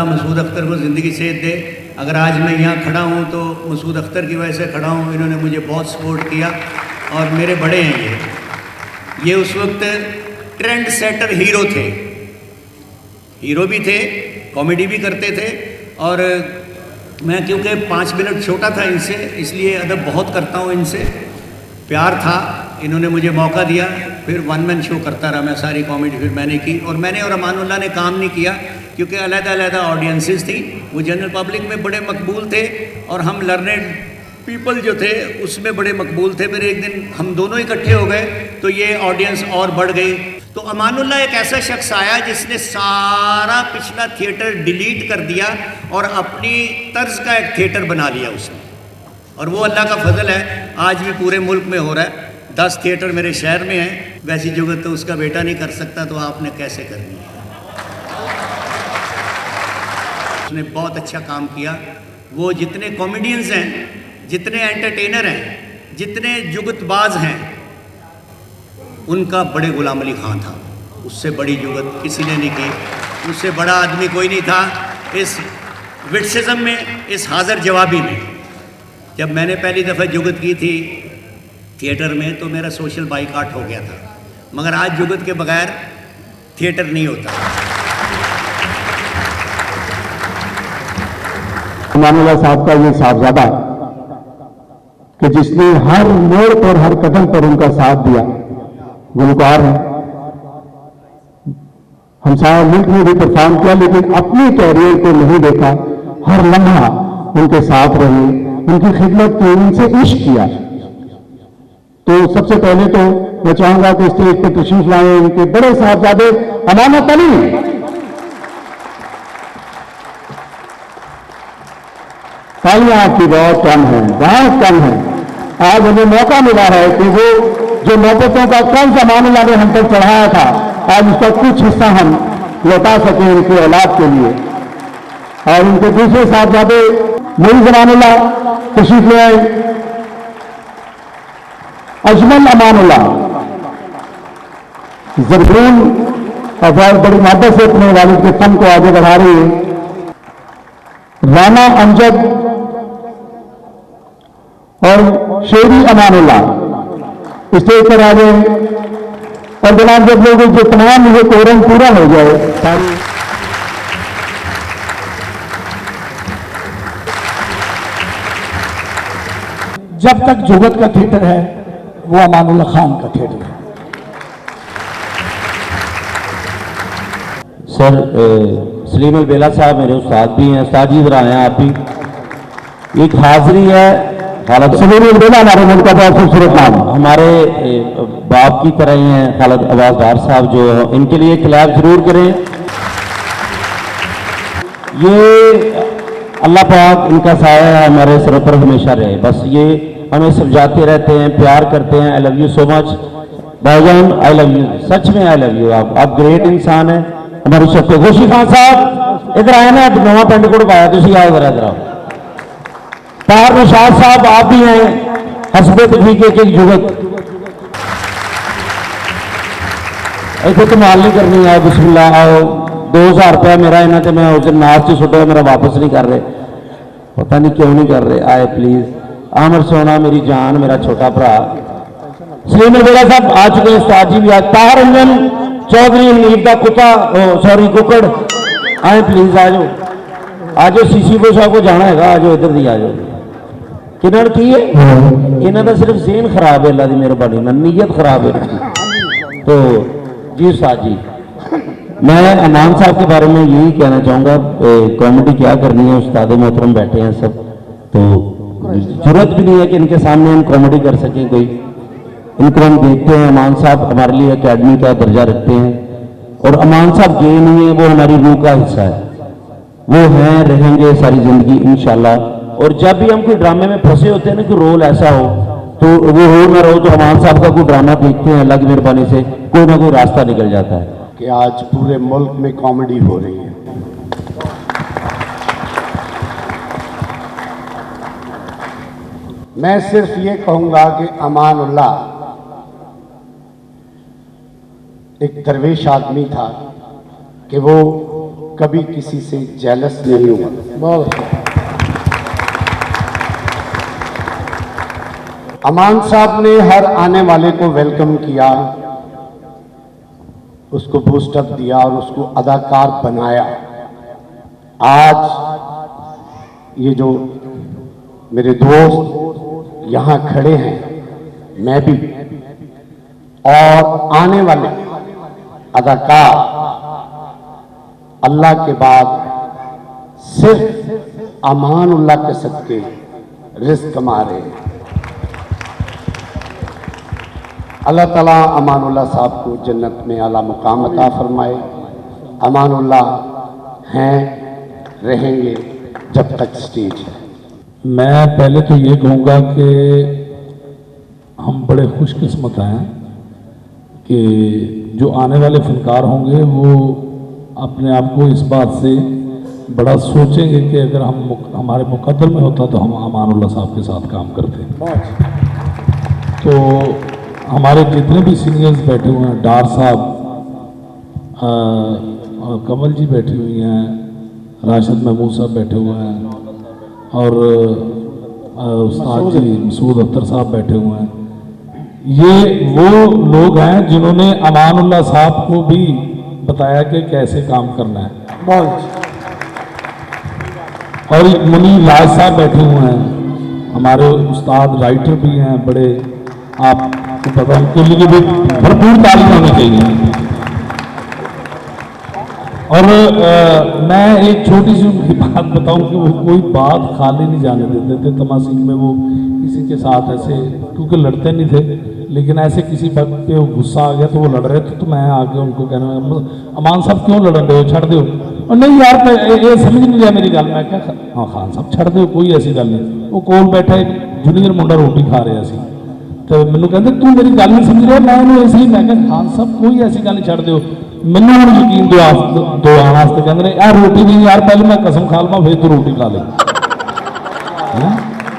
अल्लाह मसूद अख्तर को ज़िंदगी सेहत दे। अगर आज मैं यहाँ खड़ा हूँ तो मसूद अख्तर की वजह से खड़ा हूँ। इन्होंने मुझे बहुत सपोर्ट किया और मेरे बड़े हैं ये उस वक्त ट्रेंड सेटर हीरो थे, हीरो भी थे, कॉमेडी भी करते थे। और मैं क्योंकि 5 मिनट छोटा था इनसे, इसलिए अदब बहुत करता हूँ इनसे, प्यार था। इन्होंने मुझे मौका दिया, फिर वन मैन शो करता रहा मैं, सारी कॉमेडी फिर मैंने की। और मैंने और अमानुल्लाह ने काम नहीं किया क्योंकि अलग-अलग ऑडियंसेस थी। वो जनरल पब्लिक में बड़े मकबूल थे और हम लर्नेड पीपल जो थे उसमें बड़े मकबूल थे। फिर एक दिन हम दोनों इकट्ठे हो गए तो ये ऑडियंस और बढ़ गई। तो अमानुल्लाह एक ऐसा शख्स आया जिसने सारा पिछला थिएटर डिलीट कर दिया और अपनी तर्ज का एक थिएटर बना लिया उसने। और वो अल्लाह का फजल है, आज भी पूरे मुल्क में हो रहा है। 10 थिएटर मेरे शहर में हैं। वैसी जुगत तो उसका बेटा नहीं कर सकता, तो आपने कैसे करनी है। उसने बहुत अच्छा काम किया। वो जितने कॉमेडियंस हैं, जितने एंटरटेनर हैं, जितने जुगतबाज हैं, उनका बड़े गुलाम अली खान था। उससे बड़ी जुगत किसी ने नहीं की, उससे बड़ा आदमी कोई नहीं था इस विट्सिज्म में, इस हाजिर जवाबी में। जब मैंने पहली दफ़ा जुगत की थी थिएटर में तो मेरा सोशल बाइकाट हो गया था, मगर आज जुगत के बगैर थिएटर नहीं होता। अमानुल्लाह साहब का ये साहबजादा कि जिसने हर मोड़ पर, हर कदम पर उनका साथ दिया, गुलकार है। हम सारा मुल्क में भी परफॉर्म किया, लेकिन अपने कैरियर को नहीं देखा, हर लम्हा उनके साथ रहे, उनकी खिदमत की, उनसे इश्क किया। तो सबसे पहले तो मैं चाहूंगा कि स्टेज पर तशरीफ लाएं उनके बड़े साहबजादे अमानत अली। तालियां आपकी बहुत कम है, बहुत कम है। आज हमें मौका मिला है कि वो जो मोहब्बतों का कर्ज अमानुल्लाह ने हम तक चढ़ाया था, आज उसका कुछ हिस्सा हम लौटा सकें उनकी औलाद के लिए। और उनके दूसरे साहबजादे मोईज़ अमानुल्लाह तशरीफ ले आए। अजमल अमानुल्लाह ज़रबून और बहुत बड़ी मोहब्बत से अपने वालिद के फन को आगे बढ़ा रही है। राना अमजद और शेरी अमानुल्लाह स्टेज पर आ गए। और जनाब जब लोगों के तमाम मुझे कोरम पूरा हो जाए, सारी जब तक जुगत का थिएटर है वो अमानुल्लाह खान का थिएटर है। सर सलीम अल बेला साहब मेरे उस्ताद भी हैं। उस्ताद जी इधर आए हैं आप भी। एक हाजिरी है खालिद सलीम अल बेला, हमारे मुल्क का बहुत खूबसूरत नाम, हमारे बाप की तरह ही हैं खालिद अब्बास डार साहब, जो इनके लिए क्लैप जरूर करें। ये अल्लाह पाक इनका साया हमारे सर पर हमेशा रहे। बस ये हमें समझाते रहते हैं, प्यार करते हैं। I love you so much भाईजान, आई लव यू, सच में आई लव यू। आप ग्रेट इंसान हैं। हमारे शक्ति गोशी खान साहब इधर आए ना, नवा पिंड को पाया तुम आओ इधर आओ। तार निशाद साहब आप भी हैं, हसबे तफीक एक जुगत। ऐसे कमाल नहीं करनी है, बिस्मिल्लाह आओ। 2000 रुपया मेरा इन्हें तो मैं उस दिन नाच से सुटा, मेरा वापस नहीं कर रहे, पता नहीं क्यों नहीं कर रहे। आए प्लीज। आमर सोना मेरी जान, मेरा छोटा भरा सलीम अल बेला साहब आ चुके हैं। उस्ताद जी भी आज। ताहर रंजन चौधरी हनीफ का कुत्ता, सॉरी कुकड़, आए प्लीज आ जाओ, आ जाओ। सीसी को साहब को जाना है, आ जाओ इधर दी आ जाओ। किन्होंने की है इन्हों का सिर्फ ज़हन खराब है, अल्लाह की मेहरबानी ना, नीयत खराब है। तो जी उस्ताद जी, मैं अमान साहब के बारे में यही कहना चाहूँगा, कॉमेडी क्या करनी है, उस्ताद मोहतरम बैठे हैं सब, तो जरूरत भी नहीं है कि इनके सामने हम कॉमेडी कर सकें कोई। इनको हम देखते हैं, अमान साहब हमारे लिए एकेडमी का दर्जा रखते हैं। और अमान साहब ये नहीं है, वो हमारी रूह का हिस्सा है, वो हैं, रहेंगे सारी ज़िंदगी इंशाल्लाह। और जब भी हम कोई ड्रामे में फंसे होते हैं ना, कि रोल ऐसा हो तो वो हो ना रहो, तो अमान साहब का कोई ड्रामा देखते हैं, अल्लाह की मेहरबानी से कोई ना कोई रास्ता निकल जाता है। कि आज पूरे मुल्क में कॉमेडी हो रही है। मैं सिर्फ ये कहूंगा कि अमानुल्लाह एक दरवेश आदमी था कि वो कभी किसी से जेलस नहीं हुआ। बहुत अच्छा। अमान साहब ने हर आने वाले को वेलकम किया, उसको बूस्टअप दिया और उसको अदाकार बनाया। आज ये जो मेरे दोस्त यहाँ खड़े हैं, मैं भी और आने वाले अदाकार अल्लाह के बाद सिर्फ अमानुल्लाह के सदके रिस्क कमा रहे हैं। अल्लाह ताला अमानुल्लाह साहब को जन्नत में आला मुकाम अता फरमाए। अमानुल्लाह हैं, रहेंगे जब तक स्टेज है। मैं पहले तो ये कहूँगा कि हम बड़े खुशकिस्मत हैं कि जो आने वाले फनकार होंगे वो अपने आप को इस बात से बड़ा सोचेंगे कि अगर हमारे मुकद्दर में होता तो हम अमानुल्लाह साहब के साथ काम करते। तो हमारे जितने भी सीनियर्स बैठे हुए हैं, डार साहब, कमल जी बैठी हुई हैं, राशिद महमूद साहब बैठे हुए हैं और उस्ताद जी मसूद अख्तर साहब बैठे हुए हैं। ये वो लोग हैं जिन्होंने अमानुल्लाह साहब को भी बताया कि कैसे काम करना है। और मुनीर राज साहब बैठे हुए हैं, हमारे उस्ताद राइटर भी हैं बड़े, आपको पता, उनके लिए भी भरपूर तारीफ होनी चाहिए। और मैं एक छोटी सी उनकी बात बताऊं कि वो कोई बात खाली नहीं जाने देते थे। तमासीन में वो किसी के साथ ऐसे, क्योंकि लड़ते नहीं थे, लेकिन ऐसे किसी वक्त पे वो गुस्सा आ गया तो वो लड़ रहे थे, तो मैं आके उनको कहना, अमान साहब क्यों लड़ रहे हो, छड़ दो। और नहीं यार ये समझ नहीं लिया मेरी गल। मैं क्या, हाँ खान साहब छड़ दो, कोई ऐसी गल नहीं। वो कोल बैठा एक जूनियर मुंडा रोटी खा रहा सी, तो मैंने कहते तू मेरी गल नहीं समझ रहा। मैं इसलिए मैं क्या, खान साहब कोई ऐसी गल नहीं, छड़ दो। मैंने हम यकीन दो वास्ते कहते हैं यार रोटी नहीं यार, पहले मैं कसम खा लवा फिर तू रोटी खा ले।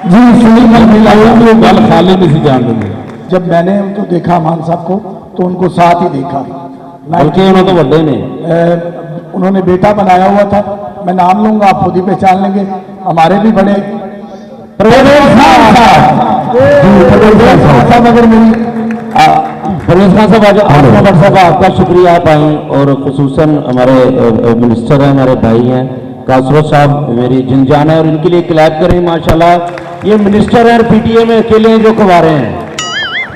जी सही गल नहीं आई, वो गल खा ले नहीं जान देंगे। जब मैंने उनको देखा अमान साहब को तो उनको साथ ही देखा, बल्कि उन्होंने तो बड़े ने उन्होंने बेटा बनाया हुआ था। मैं नाम लूंगा, आप खुद ही पहचान लेंगे। हमारे भी बड़े परवेज खान साहब, अगर मेरी परवेज खान साहब, आज साहब आपका शुक्रिया आप आई, और खुसूसन हमारे मिनिस्टर हैं, हमारे भाई हैं कासरत साहब, मेरी जिन जान है, और इनके लिए क्लैप करें। माशाल्लाह ये मिनिस्टर हैं और पीटीए में अकेले हैं जो कमा रहे हैं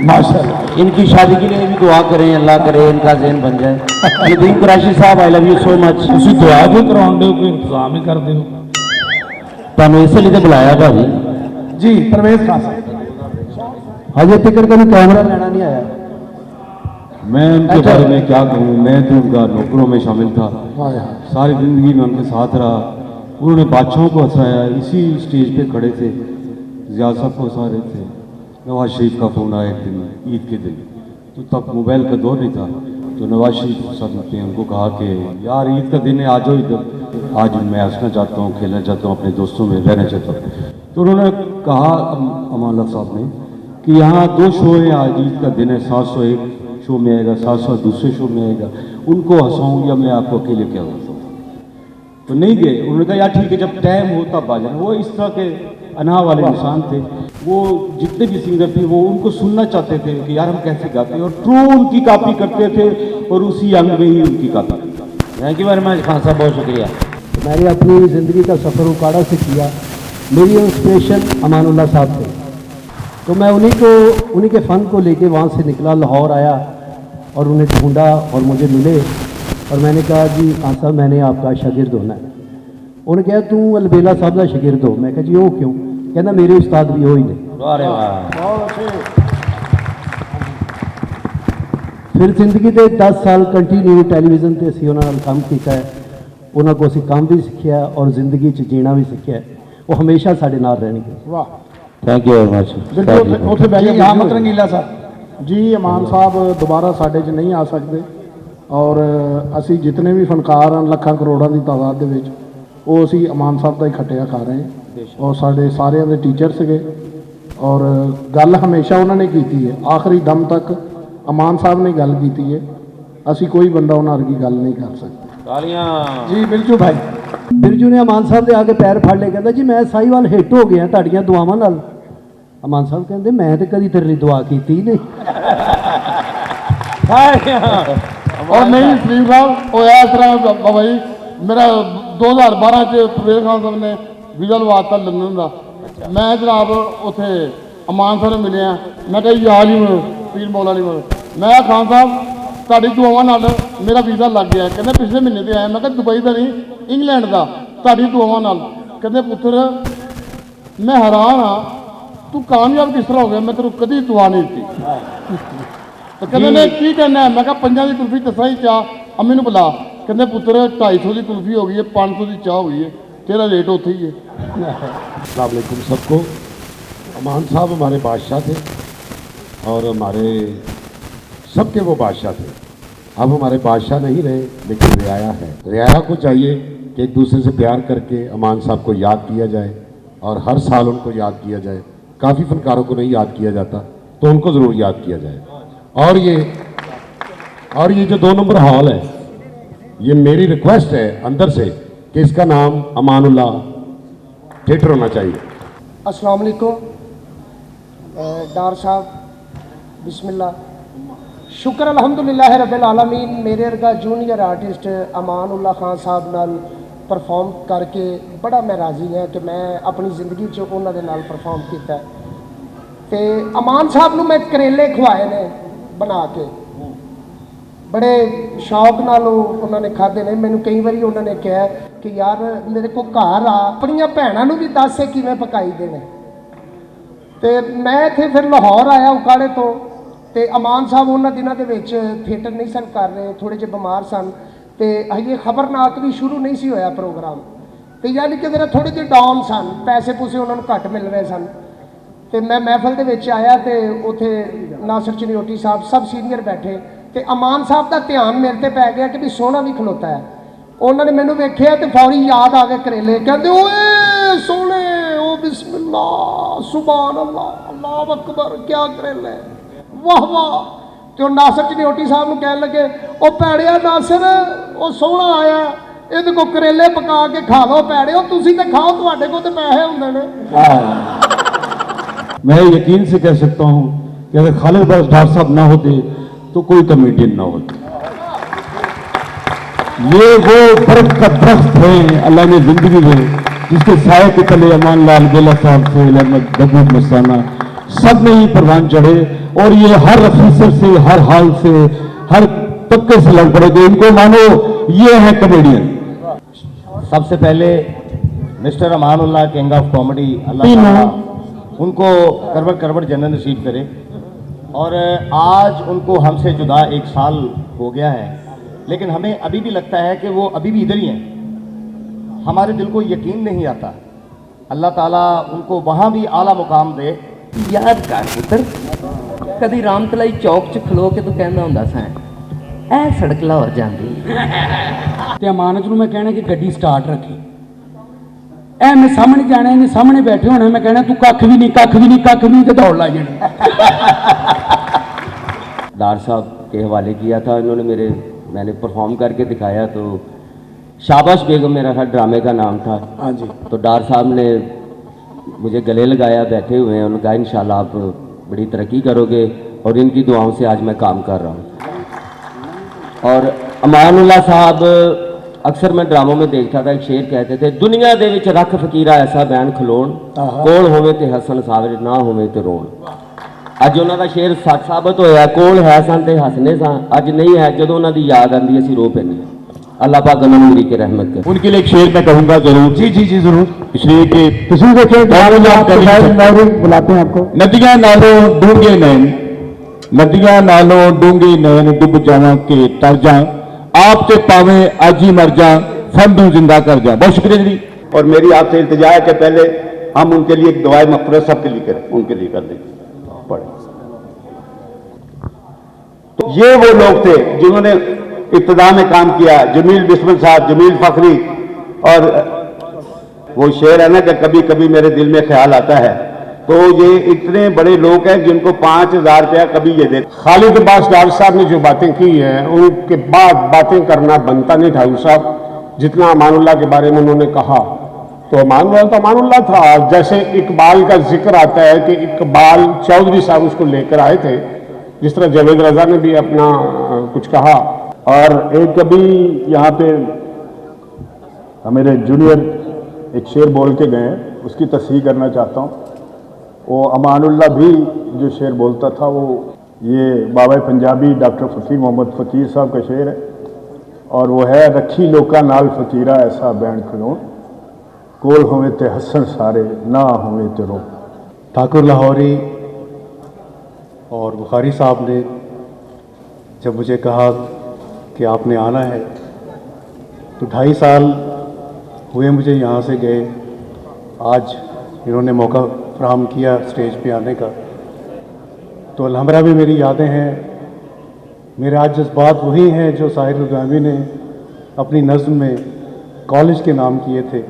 माशाल्लाह। इनकी शादी के लिए भी दुआ करें, अल्लाह करे इनका ज़हन बन जाए। नदीम कुरैशी साहब I love you so much. ਤੁਸੀਂ ਦੁਆ ਕਿਉਂ ਕਰਾਉਂਦੇ ਹੋ, ਕੋਈ ਇੰਤਜ਼ਾਮ ਹੀ ਕਰਦੇ ਹੋ। ਤੁਹਾਨੂੰ ਇਸੇ ਲਈ ਤੇ ਬੁਲਾਇਆ ਭਾਜੀ। जी परवेज खान साहब अजय तिकर कभी कैमरा लेना नहीं आया। मैं उनके बारे में क्या कहूँ, मैं तो उनका नौकरों में शामिल था, सारी ज़िंदगी में उनके साथ रहा। उन्होंने बादशाहों को हंसाया, इसी स्टेज पे खड़े थे, ज़िया साहब को हंसा रहे थे। नवाज शरीफ का फ़ोन आया एक दिन ईद के दिन, तो तब मोबाइल का दौर नहीं था, तो नवाज शरीफ साहब ने उनको कहा कि यार ईद का दिन है, आ जाओ इधर, आज मैं हंसना चाहता हूँ, खेलना चाहता हूँ, अपने दोस्तों में रहना चाहता हूँ। तो उन्होंने कहा अमानुल्लाह साहब ने कि यहाँ 2 शो हैं, आज ईद का दिन है, 700 एक शो में आएगा, 700 दूसरे शो में आएगा, उनको हंसाऊँ या मैं आपको अकेले क्या हंसाऊँ। तो नहीं गए। उन्होंने कहा यार ठीक है, जब टाइम हो तब आ जाना। वो इस तरह के अना वाले इंसान थे। वो जितने भी सिंगर थे वो उनको सुनना चाहते थे कि यार हम कैसे गाते हैं, और ट्रू उनकी कॉपी करते थे और उसी अंग में ही उनकी copy. Thank you very much Khan साहब, बहुत शुक्रिया। मैंने अपनी ज़िंदगी का सफ़र उकाड़ा से किया। मेरी इंस्पिरेशन अमानुल्लाह साहब थे, तो मैं उन्हीं के फ़न को लेके वहाँ से निकला, लाहौर आया और उन्हें ढूंढा और मुझे मिले। और मैंने कहा जी खान साहब मैंने आपका शागिर्द होना है। उन्होंने कहा तू अलबेला साहब का शागिर्द हो। मैं कहा जी वो क्यों? कहना मेरे उस्ताद भी वही ने। अरे वाह। फिर जिंदगी के 10 साल कंटिन्यू टैलीविजन से असी उन्होंने काम किया है, उन्होंने को असी काम भी सीखा और जिंदगी च जीना भी सीखा है। वो हमेशा साढ़े नाल रहणगे। वाह, थैंक यू वेरी मच। ਉੱਥੇ ਬੈ ਕੇ ਅਹਿਮਦ ਰੰਗੀਲਾ ਸਾਹਿਬ ਜੀ, ਅਮਾਨ ਸਾਹਿਬ ਦੁਬਾਰਾ ਸਾਡੇ 'ਚ ਨਹੀਂ ਆ ਸਕਦੇ, ਔਰ ਅਸੀਂ ਜਿਤਨੇ ਵੀ ਫਨਕਾਰ ਹਨ ਲੱਖਾਂ ਕਰੋੜਾਂ ਦੀ ਤਾਦਾਦ ਦੇ ਵਿੱਚ, ਉਹ ਅਸੀਂ ਅਮਾਨ ਸਾਹਿਬ ਦਾ ਹੀ ਖੱਟਿਆ ਖਾ ਰਹੇ ਹਾਂ। ਔਰ ਸਾਡੇ ਸਾਰਿਆਂ ਦੇ ਟੀਚਰ ਸੀਗੇ, ਔਰ ਗੱਲ ਹਮੇਸ਼ਾ ਉਹਨਾਂ ਨੇ ਕੀਤੀ ਹੈ, ਆਖਰੀ ਦਮ ਤੱਕ ਅਮਾਨ ਸਾਹਿਬ ਨੇ ਗੱਲ ਕੀਤੀ ਹੈ। ਅਸੀਂ ਕੋਈ ਬੰਦਾ ਉਹਨਾਂ ਵਰਗੀ ਗੱਲ ਨਹੀਂ ਕਰ ਸਕਦਾ। ਤਾਲੀਆਂ। ਜੀ ਬਿਰਜੂ ਭਾਈ, ਬਿਰਜੂ ਨੇ ਅਮਾਨ ਸਾਹਿਬ ਦੇ ਆ ਕੇ ਪੈਰ ਫੜ ਲਏ, ਕਹਿੰਦਾ ਜੀ ਮੈਂ ਸਾਈਵਾਲ ਹਿੱਟ ਹੋ ਗਿਆ ਤੁਹਾਡੀਆਂ ਦੁਆਵਾਂ ਨਾਲ। ਅਮਾਨ ਸਾਹਿਬ ਕਹਿੰਦੇ ਮੈਂ ਤੇ ਕਦੀ ਤੇਰੀ ਦੁਆ ਕੀਤੀ ਨਹੀਂ। और नहीं सलीम साहब वो इस तरह बाबा जी मेरा 2012 च परवेज खान साहब ने वीज़ा लवाता लंदन का। मैं जनाब उत्थे अमान साहब मिले, मैं कहा याद ही मैं पीर मौला नहीं मैं खान साहब ਤੁਹਾਡੀ ਦੁਆਵਾਂ ਨਾਲ मेरा वीज़ा लग गया। कहते पिछले महीने से आया। मैं कहा दुबई का नहीं इंग्लैंड का, ਤੁਹਾਡੀ ਦੁਆਵਾਂ ਨਾਲ। कहते पुत्र मैं हैरान हाँ तू कामयाब किस तरह हो गया, मैं तेरे कभी दुआ नहीं दी। तो कहते ने की कहना है, मैं कहा 50 की कुल्फी 10 की चाह अम्मी ने बुला। कहते पुत्र 250 की कुल्फी हो गई है, 500 की चाह हुई है, तेरा रेट उत्थे ही है। अस्सलाम वालेकुम सबको। अमान साहब हमारे बादशाह थे और हमारे सबके वो बादशाह थे। अब हमारे बादशाह नहीं रहे लेकिन रियाया है। रियाया को चाहिए कि एक दूसरे से प्यार करके अमान साहब को याद किया जाए और हर साल उनको याद किया जाए। काफ़ी फनकारों को नहीं याद किया जाता तो उनको ज़रूर याद किया जाए। और ये जो 2 नंबर हॉल है, ये मेरी रिक्वेस्ट है अंदर से कि इसका नाम अमानुल्लाह थिएटर होना चाहिए। अस्सलाम वालेकुम डार साहब, बिस्मिल्लाह। शुक्र अल्हम्दुलिल्लाह रब्बिल आलमीन, मेरे वर्गा जूनियर आर्टिस्ट अमानुल्लाह खान साहब नाल परफॉर्म करके बड़ा मैं राजी हाँ कि मैं अपनी जिंदगी च उन्हां दे नाल परफॉर्म किया। तो अमान साहब नूं मैं करेले खवाए ने बना के, बड़े शौक नाल उन्होंने खाधे ने। मैनूं कई बारी उन्होंने कहा कि यार मेरे को घर आ, अपनियां भैणां नूं भी दस किवें पकाई देने। तो मैं इत्थे फिर लाहौर आया उकाड़े तो अमान साहब उन्होंने दिनों के विच थिएटर नहीं सन कर रहे, थोड़े जे बीमार सन। तो हजे खबरनाक भी शुरू नहीं सी होया प्रोग्राम, तो यानी कि जरा थोड़े जे डाउन सन, पैसे पूसे उन्होंने घट मिल रहे सन। तो मैं महफल के विच आया तो उत्थे नासिर चनियोटी साहब सब सीनियर बैठे, तो अमान साहब का ध्यान मेरे ते पै गया कि भी सोहना भी खलोता है। उन्होंने मैनू वेख्या तो फौरी याद आ गए करेले, कहते ओए सोहने, ओ बिस्मिल्लाह सुभान अल्लाह अल्लाह अकबर, क्या करेले, वाह वाह। तो नासिर चनियोटी साहब नूं कहन लगे, ओ भैड़िया नासिर ओ सोहना आया, इहदे को करेले पका के खा लो भैड़िओ, तुसीं ते खाओ, तुहाडे कोल ते पैसे हुंदे ने। मैं यकीन से कह सकता हूं कि अगर खालिद डार साहब ना होते तो कोई कमेडियन ना होता। ये वो बर्फ का दरख्त है अल्लाह ने जिंदगी में, जिसके साए के तले अमान लाल बेला साहब से अहमद महबूब मस्ताना सब में ही परवान चढ़े, और ये हर अफीसर से, हर हाल से, हर तबके से लड़ पड़े। इनको मानो ये है कमेडियन। सबसे पहले mister Amanullah king of comedy, Allah ताला उनको करवट करवट जन्नत नसीब करे। और आज उनको हमसे जुदा 1 साल हो गया है, लेकिन हमें अभी भी लगता है कि वो अभी भी इधर ही हैं। हमारे दिल को यकीन नहीं आता। अल्लाह ताला उनको वहाँ भी आला मुकाम दे। याद कर पुत्र, कभी रामतलाई चौक च खलो के तू कहना हुंदा सा ऐ सड़क लाहौर जांदी ते अमानत नूं मैं कहना कि गड्डी स्टार्ट रखी, ऐ मैं सामने जाना, इन्हें सामने बैठे होना, मैं कहना तू कख भी नहीं कख भी नहीं कख भी नहीं, तो दौड़ ला जानी। डार साहब के हवाले किया था इन्होंने, मैंने परफॉर्म करके दिखाया। तो शाबाश बेगम मेरा था ड्रामे का नाम था। हाँ जी। तो डार साहब ने मुझे गले लगाया, बैठे हुए हैं, उन्होंने कहा इंशाल्लाह आप बड़ी तरक्की करोगे, और इनकी दुआओं से आज मैं काम कर रहा हूँ। और अमानुल्लाह साहब अक्सर मैं ड्रामों में देखता था, एक शेर कहते थे, दुनिया दे विच रख फकीरा ऐसा बैन खलोण, कोल होवे ते हसन सावरे ना होवे ते रोण। अज उन्हों का शेर सच साबित होया, कोल है सन ते हसने सा, अज नहीं है, जो उन्हों की याद आती असीं रो पैंदे। अल्लाह पाक उन्होंने मेरी के रहमत करे। उनके लिए एक शेर मैं कहूंगा जरूर। जी जी जी जरूर। इसलिए कि बुलाते हैं आपको। नदियां नालों डूंगे नैन, नदियां नालों डूंगे नैन, डूब जावा के तर जा, आपसे पावे आज ही मर जा, फंदू जिंदा कर जा। बहुत शुक्रिया जी। और मेरी आपसे इल्तिजा है कि पहले हम उनके लिए एक दुआए मग़फ़िरत सबके लिए करें, उनके लिए कर दें पढ़े। तो ये वो लोग थे जिन्होंने इब्तिदा में काम किया, जमील बिस्मिल साहब, जमील फखरी। और वो शेर है ना कि कभी कभी मेरे दिल में ख्याल आता है تو یہ اتنے بڑے لوگ ہیں جن کو 5,000 روپیہ کبھی یہ دیتے. خالد عباس ڈار صاحب نے جو باتیں کی ہیں ان کے بعد باتیں کرنا بنتا نہیں تھا صاحب. جتنا امان اللہ کے بارے میں انہوں نے کہا تو امان اللہ تو امان اللہ تھا. جیسے اقبال کا ذکر آتا ہے کہ اقبال چودھری صاحب اس کو لے کر آئے تھے، جس طرح جاوید رضا نے بھی اپنا کچھ کہا. اور ایک کبھی یہاں پہ میرے جونیئر ایک شعر بول کے گئے، اس کی تصحیح کرنا چاہتا ہوں. وہ امان اللہ بھی جو شعر بولتا تھا وہ یہ بابا پنجابی ڈاکٹر فقیر محمد فقیر صاحب کا شعر ہے، اور وہ ہے رکھی لوکاں نال فقیرہ ایسا بین کھلون کول ہوئے تے حسن سارے نہ ہوئے تے رو. ٹھاکر لاہوری اور بخاری صاحب نے جب مجھے کہا کہ آپ نے آنا ہے تو 2.5 سال ہوئے مجھے یہاں سے گئے. آج انہوں نے موقع فراہم کیا اسٹیج پہ آنے کا تو الحمرہ بھی میری یادیں ہیں. میرے آج جذبات وہی ہیں جو ساحر الغامی نے اپنی نظم میں کالج کے نام کیے تھے.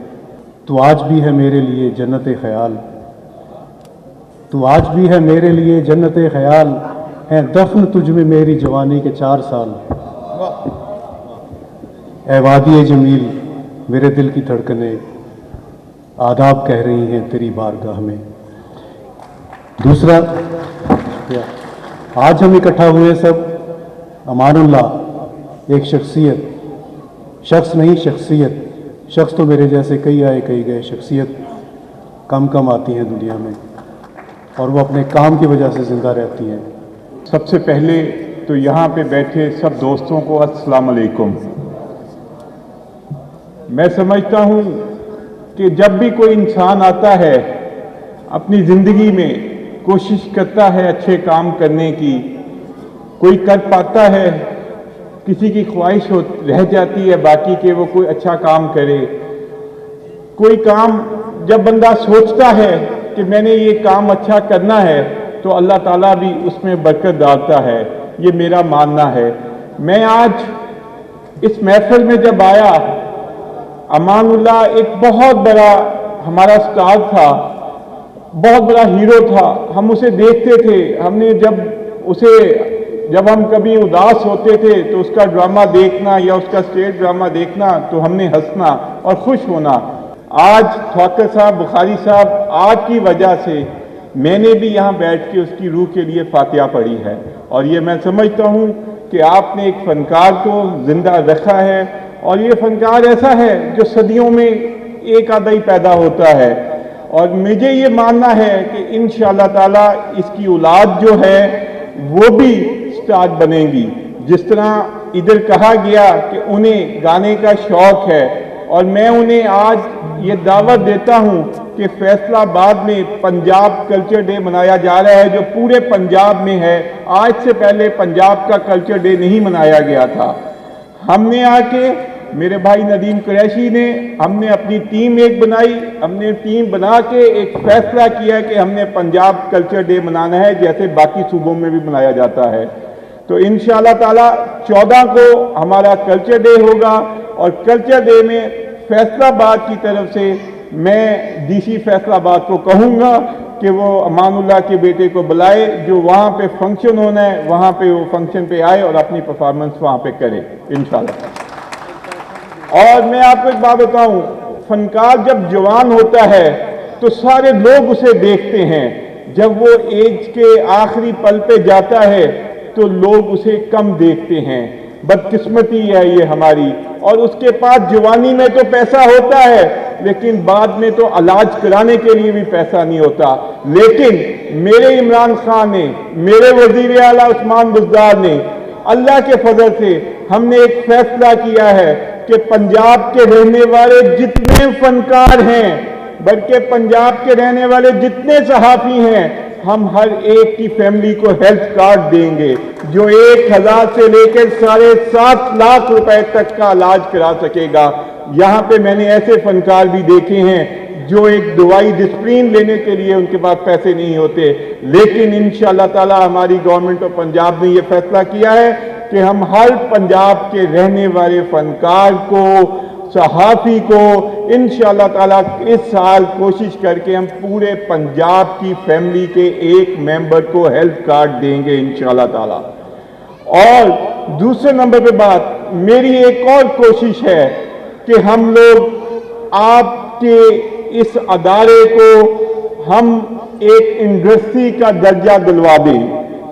تو آج بھی ہے میرے لیے جنت خیال، تو آج بھی ہے میرے لیے جنت خیال، ہے دفن تجھ میں میری جوانی کے 4 سال. اے وادی جمیل میرے دل کی دھڑکنیں آداب کہہ رہی ہیں تیری بارگاہ میں. دوسرا، آج ہم اکٹھا ہوئے سب امان اللہ ایک شخصیت، شخص نہیں شخصیت. شخص تو میرے جیسے کئی آئے کئی گئے، شخصیت کم کم آتی ہیں دنیا میں اور وہ اپنے کام کی وجہ سے زندہ رہتی ہیں. سب سے پہلے تو یہاں پہ بیٹھے سب دوستوں کو السلام علیکم. میں سمجھتا ہوں کہ جب بھی کوئی انسان آتا ہے اپنی زندگی میں کوشش کرتا ہے اچھے کام کرنے کی، کوئی کر پاتا ہے، کسی کی خواہش رہ جاتی ہے باقی کہ وہ کوئی اچھا کام کرے. کوئی کام جب بندہ سوچتا ہے کہ میں نے یہ کام اچھا کرنا ہے تو اللہ تعالیٰ بھی اس میں برکت ڈالتا ہے. یہ میرا ماننا ہے. میں آج اس محفل میں جب آیا، امان اللہ ایک بہت بڑا ہمارا اسٹار تھا، بہت بڑا ہیرو تھا. ہم اسے دیکھتے تھے. ہم نے جب ہم کبھی اداس ہوتے تھے تو اس کا ڈرامہ دیکھنا یا اس کا اسٹیج ڈرامہ دیکھنا تو ہم نے ہنسنا اور خوش ہونا. آج ٹھاکر صاحب، بخاری صاحب، آپ کی وجہ سے میں نے بھی یہاں بیٹھ کے اس کی روح کے لیے فاتحہ پڑھی ہے. اور یہ میں سمجھتا ہوں کہ آپ نے ایک فنکار کو زندہ رکھا ہے، اور یہ فنکار ایسا ہے جو صدیوں میں ایک آدھا ہی پیدا ہوتا ہے. اور مجھے یہ ماننا ہے کہ انشاءاللہ تعالیٰ اس کی اولاد جو ہے وہ بھی اسٹار بنے گی. جس طرح ادھر کہا گیا کہ انہیں گانے کا شوق ہے، اور میں انہیں آج یہ دعوت دیتا ہوں کہ فیصلہ آباد میں پنجاب کلچر ڈے منایا جا رہا ہے جو پورے پنجاب میں ہے. آج سے پہلے پنجاب کا کلچر ڈے نہیں منایا گیا تھا. ہم نے آ کے، میرے بھائی ندیم قریشی نے، ہم نے اپنی ٹیم ایک بنائی. ہم نے ٹیم بنا کے ایک فیصلہ کیا کہ ہم نے پنجاب کلچر ڈے منانا ہے جیسے باقی صوبوں میں بھی منایا جاتا ہے. تو انشاءاللہ تعالیٰ 14 کو ہمارا کلچر ڈے ہوگا، اور کلچر ڈے میں فیصلہ آباد کی طرف سے میں ڈی سی فیصلہ آباد کو کہوں گا کہ وہ امان اللہ کے بیٹے کو بلائے، جو وہاں پہ فنکشن ہونا ہے وہاں پہ وہ فنکشن پہ آئے اور اپنی پرفارمنس وہاں پہ کرے انشاءاللہ. اور میں آپ کو ایک بات بتاؤں، فنکار جب جوان ہوتا ہے تو سارے لوگ اسے دیکھتے ہیں. جب وہ ایج کے آخری پل پہ جاتا ہے تو لوگ اسے کم دیکھتے ہیں. بدقسمتی ہے یہ ہماری. اور اس کے پاس جوانی میں تو پیسہ ہوتا ہے لیکن بعد میں تو علاج کرانے کے لیے بھی پیسہ نہیں ہوتا. لیکن میرے عمران خان نے، میرے وزیر اعلیٰ عثمان بزدار نے، اللہ کے فضل سے ہم نے ایک فیصلہ کیا ہے کہ پنجاب کے رہنے والے جتنے فنکار ہیں، بلکہ پنجاب کے رہنے والے جتنے صحافی ہیں، ہم ہر ایک کی فیملی کو ہیلتھ کارڈ دیں گے جو 1,000 سے لے کر 7.5 لاکھ روپے تک کا علاج کرا سکے گا. یہاں پہ میں نے ایسے فنکار بھی دیکھے ہیں جو ایک دوائی ڈسپرین لینے کے لیے ان کے پاس پیسے نہیں ہوتے، لیکن انشاءاللہ تعالی ہماری گورنمنٹ آف پنجاب نے یہ فیصلہ کیا ہے کہ ہم ہر پنجاب کے رہنے والے فنکار کو सहाफ़ी को इंशाअल्लाह ताला इस साल कोशिश करके हम पूरे पंजाब की फैमिली के एक मेंबर को हेल्थ कार्ड देंगे इंशाअल्लाह ताला। और दूसरे नंबर पे बात, मेरी एक और कोशिश है कि हम लोग आपके इस अदारे को हम एक इंडस्ट्री का दर्जा दिलवा दें,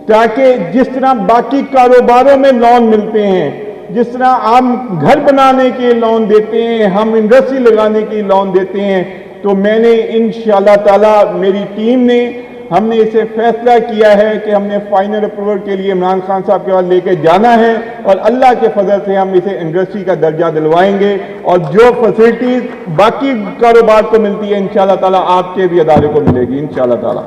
ताकि जिस तरह बाकी कारोबारों में लोन मिलते हैं, जिस तरह हम घर बनाने के लोन देते हैं, हम इंडस्ट्री लगाने के लोन देते हैं, तो मैंने इंशाअल्लाह ताला मेरी टीम ने हमने इसे फैसला किया है कि हमने फाइनल अप्रूवल के लिए इमरान खान साहब के पास लेके जाना है और अल्लाह के फजल से हम इसे इंडस्ट्री का दर्जा दिलवाएंगे और जो फैसिलिटीज बाकी कारोबार को मिलती है इंशाअल्लाह ताला आपके भी अदारे को मिलेगी इंशाअल्लाह ताला।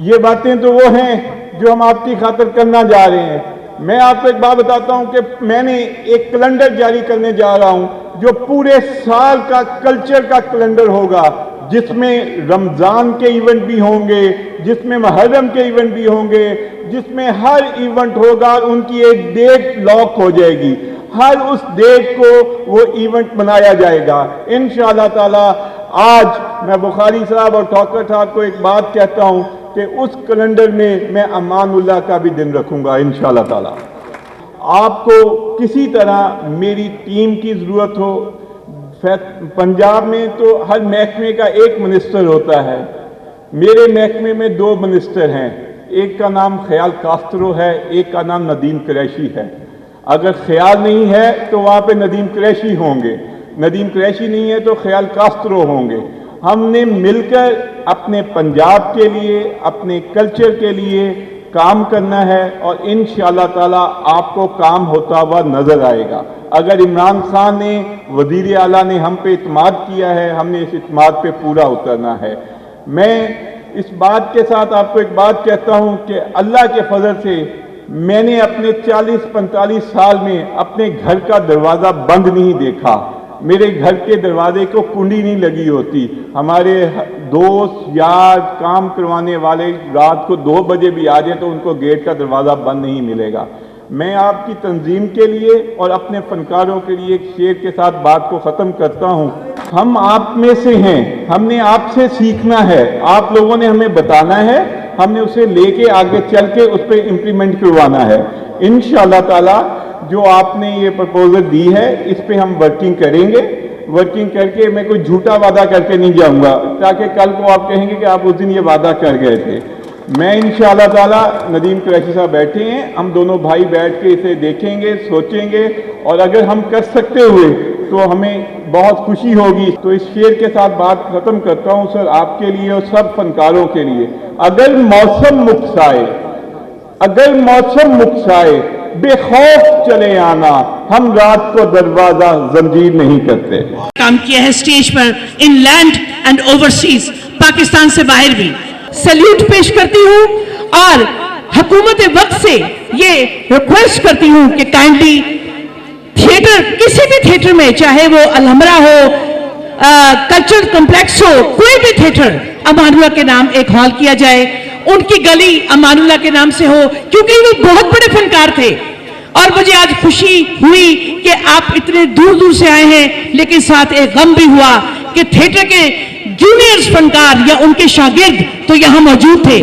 ये बातें तो वो हैं जो हम आपकी खातिर करना जा रहे हैं। मैं आपको एक बात बताता हूं कि मैंने एक कैलेंडर जारी करने जा रहा हूं जो पूरे साल का कल्चर का कैलेंडर होगा, जिसमें रमज़ान के इवेंट भी होंगे, जिसमें मुहर्रम के इवेंट भी होंगे, जिसमें हर इवेंट होगा उनकी एक डेट लॉक हो जाएगी, हर उस डेट को वो इवेंट बनाया जाएगा इंशाअल्लाह ताला। आज मैं बुखारी साहब और ठोकर साहब को एक बात कहता हूं कि उस कैलेंडर में मैं अमानुल्लाह का भी दिन रखूंगा इंशाअल्लाह ताला। आपको किसी तरह मेरी टीम की ज़रूरत हो, पंजाब में तो हर महकमे का एक मिनिस्टर होता है, मेरे महकमे में 2 मिनिस्टर हैं, एक का नाम ख्याल कास्त्रो है, एक का नाम नदीम कुरैशी है। अगर ख्याल नहीं है तो वहाँ पे नदीम कुरैशी होंगे, नदीम कुरैशी नहीं है तो ख्याल कास्त्रो होंगे। हमने मिलकर अपने पंजाब के लिए, अपने कल्चर के लिए काम करना है और इंशाअल्लाह ताला आपको काम होता हुआ नजर आएगा। अगर इमरान खान ने, वजीर आला ने हम पे इत्मीद किया है, हमने इस इत्मीद पे पूरा उतरना है। मैं इस बात के साथ आपको एक बात कहता हूं कि अल्लाह के फजल से मैंने अपने 40-45 साल में अपने घर का दरवाज़ा बंद नहीं देखा। मेरे घर के दरवाजे को कुंडी नहीं लगी होती। हमारे दोस्त यार काम करवाने वाले रात को 2 बजे भी आ जाए तो उनको गेट का दरवाज़ा बंद नहीं मिलेगा। मैं आपकी तंजीम के लिए और अपने फनकारों के लिए एक शेर के साथ बात को ख़त्म करता हूँ। हम आप में से हैं, हमने आपसे सीखना है, आप लोगों ने हमें बताना है, हमने उसे लेके आगे चल के उस पर इम्प्लीमेंट करवाना है इंशाअल्लाह ताला। जो आपने ये प्रपोजल दी है इस पे हम वर्किंग करेंगे, वर्किंग करके मैं कोई झूठा वादा करके नहीं जाऊंगा ताकि कल को आप कहेंगे कि आप उस दिन ये वादा कर गए थे। मैं इंशाअल्लाह ताला, नदीम कुरैशी साहब बैठे हैं, हम दोनों भाई बैठ के इसे देखेंगे, सोचेंगे और अगर हम कर सकते हुए तो हमें बहुत खुशी होगी। तो इस शेर के साथ बात खत्म करता हूँ सर, आपके लिए और सब फनकारों के लिए। अगर मौसम मुकसाए, अगर मौसम मुकसाए, बेखौफ चले आना, हम रात को दरवाजा जंजीर नहीं करते। काम किया है स्टेज पर, इन लैंड एंड ओवरसीज, पाकिस्तान से बाहर भी। सैल्यूट पेश करती हूँ और हुकूमत वक्त से ये रिक्वेस्ट करती हूँ कि काइंडली थिएटर, किसी भी थिएटर में, चाहे वो अलहमरा हो, कल्चरल कॉम्प्लेक्स हो, कोई भी थिएटर, अमानुल्लाह के नाम एक हॉल किया जाए, उनकी गली अमानुल्लाह के नाम से हो, क्योंकि वो बहुत बड़े फनकार थे। और मुझे आज खुशी हुई कि आप इतने दूर दूर से आए हैं, लेकिन साथ एक गम भी हुआ कि थिएटर के जूनियर्स फनकार या उनके शागिर्द तो यहाँ मौजूद थे,